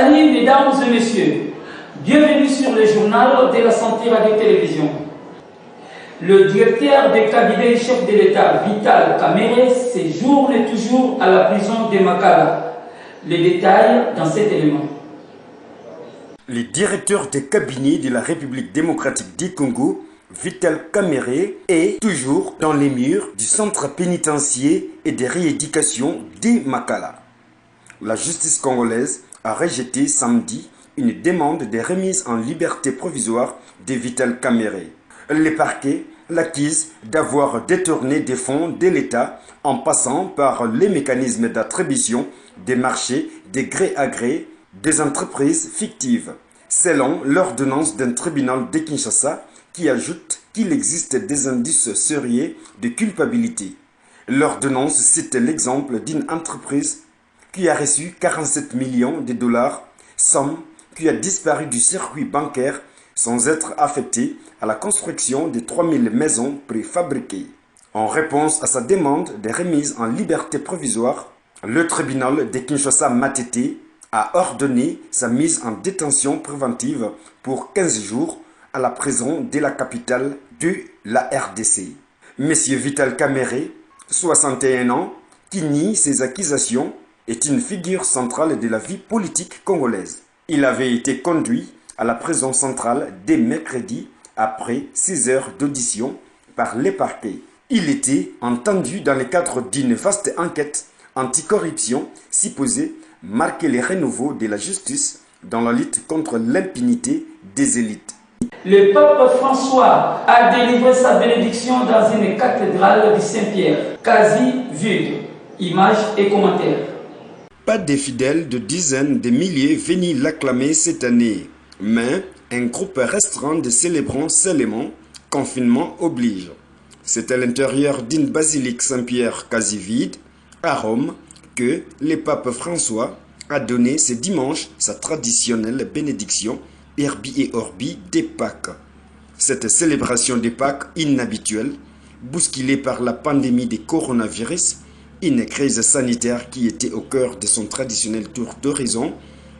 Salut mesdames et messieurs, bienvenue sur le journal de la santé radio-télévision. Le directeur de cabinet du chef de l'État, Vital Kamerhe, séjourne toujours à la prison de Makala. Les détails dans cet élément. Le directeur de cabinet de la République démocratique du Congo, Vital Kamerhe, est toujours dans les murs du centre pénitentiaire et de rééducation de Makala. La justice congolaise a rejeté samedi une demande de remise en liberté provisoire de Vital Kamerhe. Le parquet l'accuse d'avoir détourné des fonds de l'État en passant par les mécanismes d'attribution des marchés de gré à gré des entreprises fictives, selon l'ordonnance d'un tribunal de Kinshasa qui ajoute qu'il existe des indices sérieux de culpabilité. L'ordonnance cite l'exemple d'une entreprise qui a reçu 47 millions de dollars, somme qui a disparu du circuit bancaire sans être affectée à la construction de 3000 maisons préfabriquées. En réponse à sa demande de remise en liberté provisoire, le tribunal de Kinshasa Matete a ordonné sa mise en détention préventive pour 15 jours à la prison de la capitale de la RDC. Monsieur Vital Kamerhe, 61 ans, qui nie ces accusations, est une figure centrale de la vie politique congolaise. Il avait été conduit à la prison centrale dès mercredi après 6 heures d'audition par les parquets. Il était entendu dans le cadre d'une vaste enquête anticorruption supposée marquer le renouveau de la justice dans la lutte contre l'impunité des élites. Le pape François a délivré sa bénédiction dans une cathédrale de Saint-Pierre, quasi vide. Images et commentaires. Pas de fidèles de dizaines de milliers venus l'acclamer cette année, mais un groupe restreint de célébrants seulement, confinement oblige. C'est à l'intérieur d'une basilique Saint-Pierre quasi vide, à Rome, que le pape François a donné ce dimanche sa traditionnelle bénédiction Herbi et Orbi des Pâques. Cette célébration des Pâques inhabituelle, bousculée par la pandémie du coronavirus, une crise sanitaire qui était au cœur de son traditionnel tour d'horizon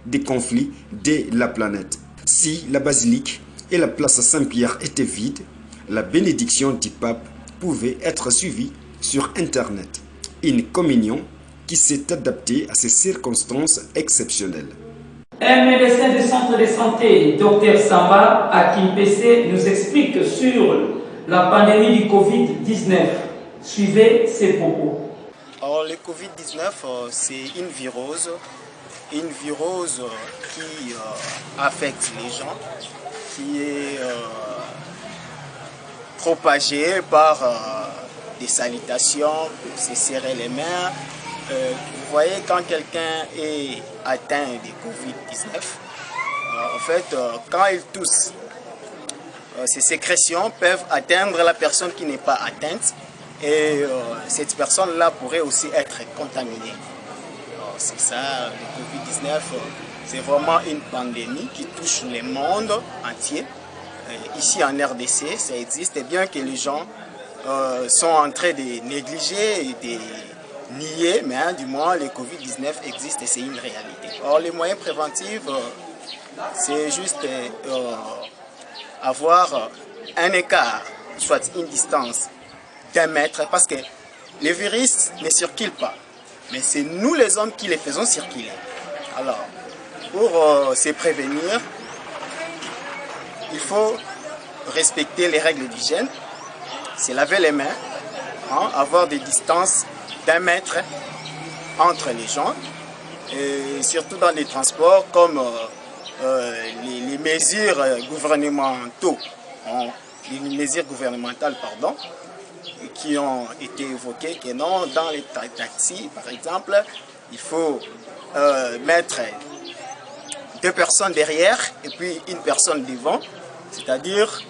des conflits de la planète. Si la basilique et la place Saint-Pierre étaient vides, la bénédiction du pape pouvait être suivie sur Internet. Une communion qui s'est adaptée à ces circonstances exceptionnelles. Un médecin du centre de santé, Dr Samba, à Kimpese, nous explique sur la pandémie du Covid-19. Suivez ses propos. Alors, le Covid-19, c'est une virose qui affecte les gens, qui est propagée par des salutations, se serrer les mains. Vous voyez, quand quelqu'un est atteint de Covid-19, en fait, quand il tousse, ces sécrétions peuvent atteindre la personne qui n'est pas atteinte. Et cette personne-là pourrait aussi être contaminée. C'est ça, le Covid-19, c'est vraiment une pandémie qui touche le monde entier. Ici en RDC, ça existe, et bien que les gens sont en train de négliger et de nier, mais du moins le Covid-19 existe et c'est une réalité. Alors les moyens préventifs, c'est juste avoir un écart, soit une distance d'1 mètre, parce que les virus ne circulent pas, mais c'est nous les hommes qui les faisons circuler. Alors, pour se prévenir, il faut respecter les règles d'hygiène, se laver les mains, avoir des distances d'1 mètre entre les gens, et surtout dans les transports, comme les mesures gouvernementales, qui ont été évoquées, que non, dans les taxis, par exemple, il faut mettre 2 personnes derrière et puis une personne devant. C'est-à-dire,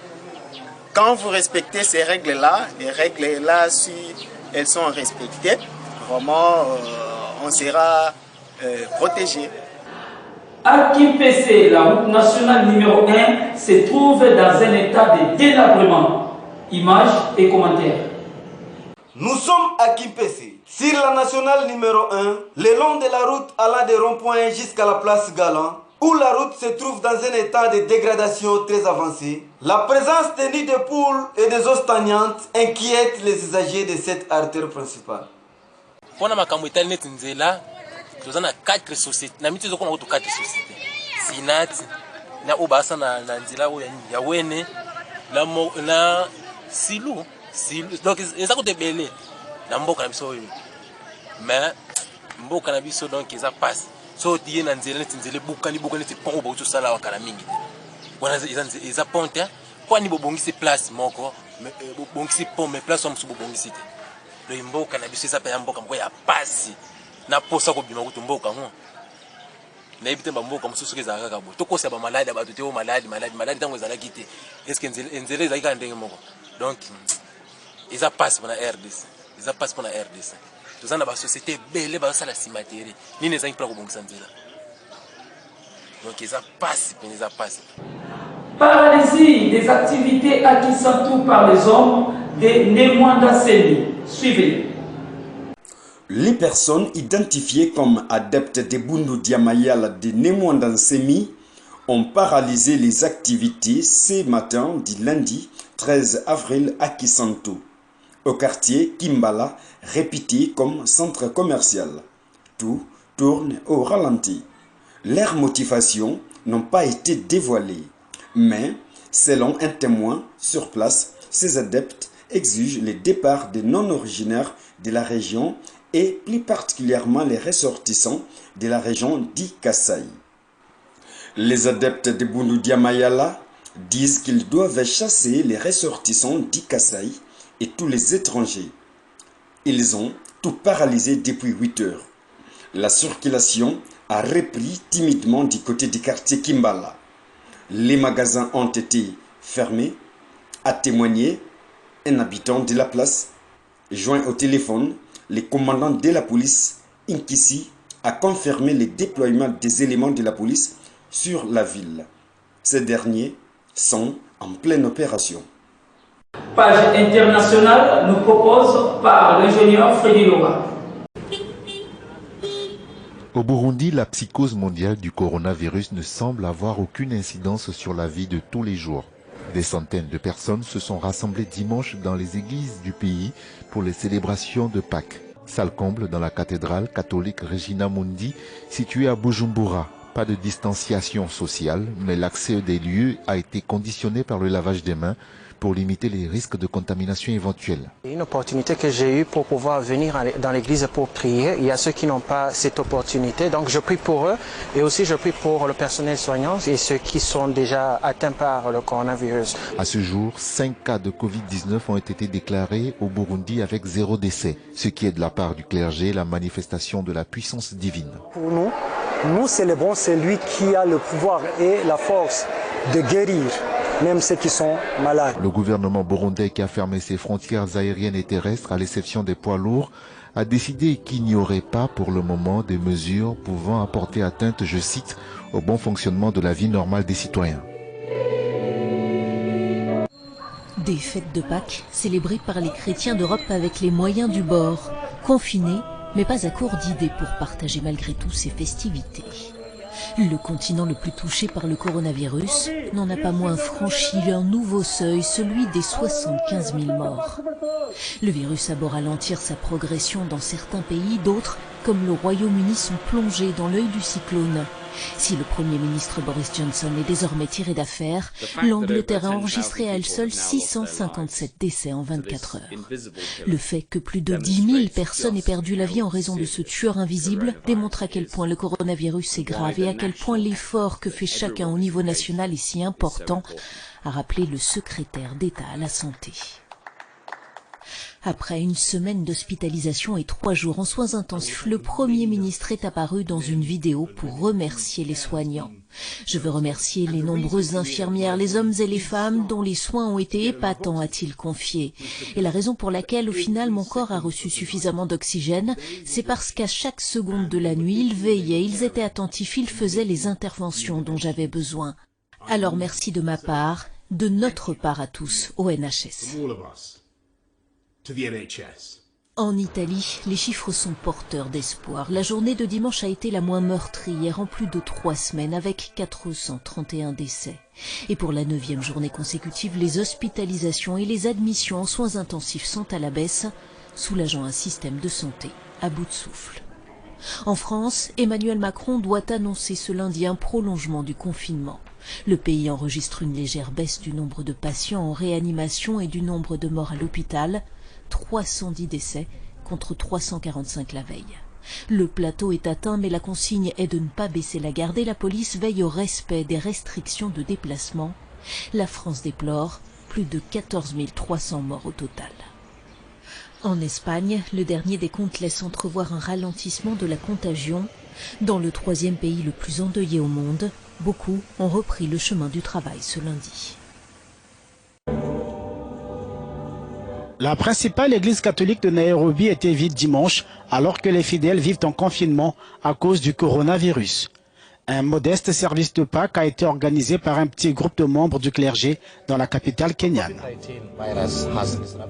quand vous respectez ces règles-là, les règles-là, si elles sont respectées, vraiment, on sera protégé. À Kimpese, la route nationale numéro 1 se trouve dans un état de délabrement. Images et commentaires. Nous sommes à Kimpese, sur la nationale numéro 1, le long de la route allant des ronds-points jusqu'à la place Galant, où la route se trouve dans un état de dégradation très avancé. La présence de nids de poules et des eaux stagnantes inquiète les usagers de cette artère principale. Pour nous avons 4 sociétés. Nous avons 4 sociétés. Sinat, na Obasa na Nzila ya Wene, na Silu. Donc ils ont été belés. Na Mboka na biso. Mais Mboka na biso donc ils passent. So die na Nzila Nzila buka ni pont ba sala wa kana mingi. Wana ils ponte kwa ni bobongisi place moko, bobongisi pont mais place on bobongisi te. Le Mboka na biso ça pa Mboka mko ya pasi. Na posa ko bima kutu Mboka ngo. Na ebite Mboka mususu kezaka kabo. Tokosa ba malade ba tuté o malade tango ezala kité. Est-ce que Nzela ezaka ndenge moko. Donc ils passent pour la RDC. Ils passent pour la RDC. Tous en a ba société belé ba sala simatérie. Ni nezangi pour ko bongisa Nzela. Donc ils passent. Paralysie des activités à Kisantu par les hommes des Nemwanda Seni. Suivez. Les personnes identifiées comme adeptes de Bundu Diamayala de Nemwanda Semi ont paralysé les activités ce matin du lundi 13 avril à Kisantu, au quartier Kimbala, réputé comme centre commercial. Tout tourne au ralenti. Leurs motivations n'ont pas été dévoilées, mais selon un témoin sur place, ces adeptes exigent le départ des non-originaires de la région et plus particulièrement les ressortissants de la région d'Ikasaï. Les adeptes de Bundu Diamayala disent qu'ils doivent chasser les ressortissants d'Ikasaï et tous les étrangers. Ils ont tout paralysé depuis 8 heures. La circulation a repris timidement du côté du quartier Kimbala. Les magasins ont été fermés, a témoigné un habitant de la place. Joint au téléphone, le commandant de la police, Inkisi, a confirmé le déploiement des éléments de la police sur la ville. Ces derniers sont en pleine opération. Page internationale nous propose par l'ingénieur Freddy Loba. Au Burundi, la psychose mondiale du coronavirus ne semble avoir aucune incidence sur la vie de tous les jours. Des centaines de personnes se sont rassemblées dimanche dans les églises du pays pour les célébrations de Pâques. Salle comble dans la cathédrale catholique Regina Mundi, située à Bujumbura. Pas de distanciation sociale, mais l'accès des lieux a été conditionné par le lavage des mains pour limiter les risques de contamination éventuels. Une opportunité que j'ai eue pour pouvoir venir dans l'église pour prier. Il y a ceux qui n'ont pas cette opportunité, donc je prie pour eux et aussi je prie pour le personnel soignant et ceux qui sont déjà atteints par le coronavirus. À ce jour, 5 cas de Covid-19 ont été déclarés au Burundi avec 0 décès, ce qui est de la part du clergé la manifestation de la puissance divine. Pour nous célébrons celui qui a le pouvoir et la force de guérir même ceux qui sont malades. Le gouvernement burundais, qui a fermé ses frontières aériennes et terrestres à l'exception des poids lourds, a décidé qu'il n'y aurait pas pour le moment de mesures pouvant apporter atteinte, je cite, au bon fonctionnement de la vie normale des citoyens. Des fêtes de Pâques célébrées par les chrétiens d'Europe avec les moyens du bord, confinés, mais pas à court d'idées pour partager malgré tout ces festivités. Le continent le plus touché par le coronavirus n'en a pas moins franchi un nouveau seuil, celui des 75 000 morts. Le virus a beau ralentir sa progression dans certains pays, d'autres, comme le Royaume-Uni, sont plongés dans l'œil du cyclone. Si le Premier ministre Boris Johnson est désormais tiré d'affaire, l'Angleterre a enregistré à elle seule 657 décès en 24 heures. Le fait que plus de 10 000 personnes aient perdu la vie en raison de ce tueur invisible démontre à quel point le coronavirus est grave et à quel point l'effort que fait chacun au niveau national est si important, a rappelé le secrétaire d'État à la Santé. Après une semaine d'hospitalisation et 3 jours en soins intensifs, le Premier ministre est apparu dans une vidéo pour remercier les soignants. Je veux remercier les nombreuses infirmières, les hommes et les femmes dont les soins ont été épatants, a-t-il confié. Et la raison pour laquelle, au final, mon corps a reçu suffisamment d'oxygène, c'est parce qu'à chaque seconde de la nuit, ils veillaient, ils étaient attentifs, ils faisaient les interventions dont j'avais besoin. Alors merci de ma part, de notre part à tous, au NHS. To the NHS. En Italie, les chiffres sont porteurs d'espoir. La journée de dimanche a été la moins meurtrière en plus de 3 semaines, avec 431 décès. Et pour la 9e journée consécutive, les hospitalisations et les admissions en soins intensifs sont à la baisse, soulageant un système de santé à bout de souffle. En France, Emmanuel Macron doit annoncer ce lundi un prolongement du confinement. Le pays enregistre une légère baisse du nombre de patients en réanimation et du nombre de morts à l'hôpital. 310 décès contre 345 la veille. Le plateau est atteint, mais la consigne est de ne pas baisser la garde et la police veille au respect des restrictions de déplacement. La France déplore plus de 14 300 morts au total. En Espagne, le dernier des comptes laisse entrevoir un ralentissement de la contagion. Dans le 3e pays le plus endeuillé au monde, beaucoup ont repris le chemin du travail ce lundi. La principale église catholique de Nairobi était vide dimanche, alors que les fidèles vivent en confinement à cause du coronavirus. Un modeste service de Pâques a été organisé par un petit groupe de membres du clergé dans la capitale kenyane.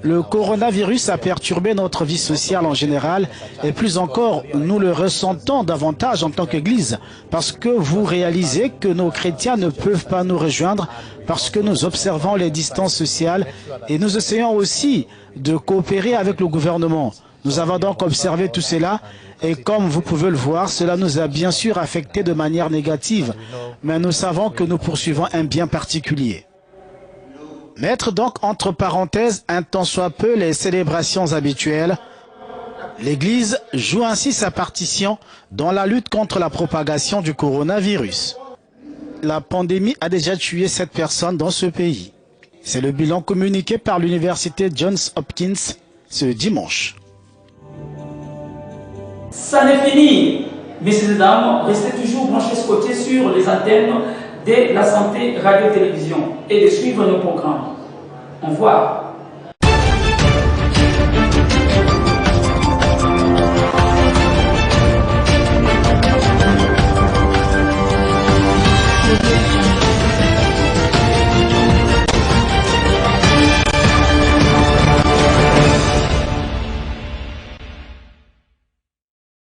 Le coronavirus a perturbé notre vie sociale en général et plus encore, nous le ressentons davantage en tant qu'église parce que vous réalisez que nos chrétiens ne peuvent pas nous rejoindre parce que nous observons les distances sociales et nous essayons aussi de coopérer avec le gouvernement. Nous avons donc observé tout cela et comme vous pouvez le voir, cela nous a bien sûr affecté de manière négative, mais nous savons que nous poursuivons un bien particulier. Mettre donc entre parenthèses un tant soit peu les célébrations habituelles, l'Église joue ainsi sa partition dans la lutte contre la propagation du coronavirus. La pandémie a déjà tué 7 personnes dans ce pays. C'est le bilan communiqué par l'université Johns Hopkins ce dimanche. Ça n'est fini. Messieurs et dames, restez toujours branchés scotchés sur les antennes de la santé radio-télévision et de suivre nos programmes. Au revoir.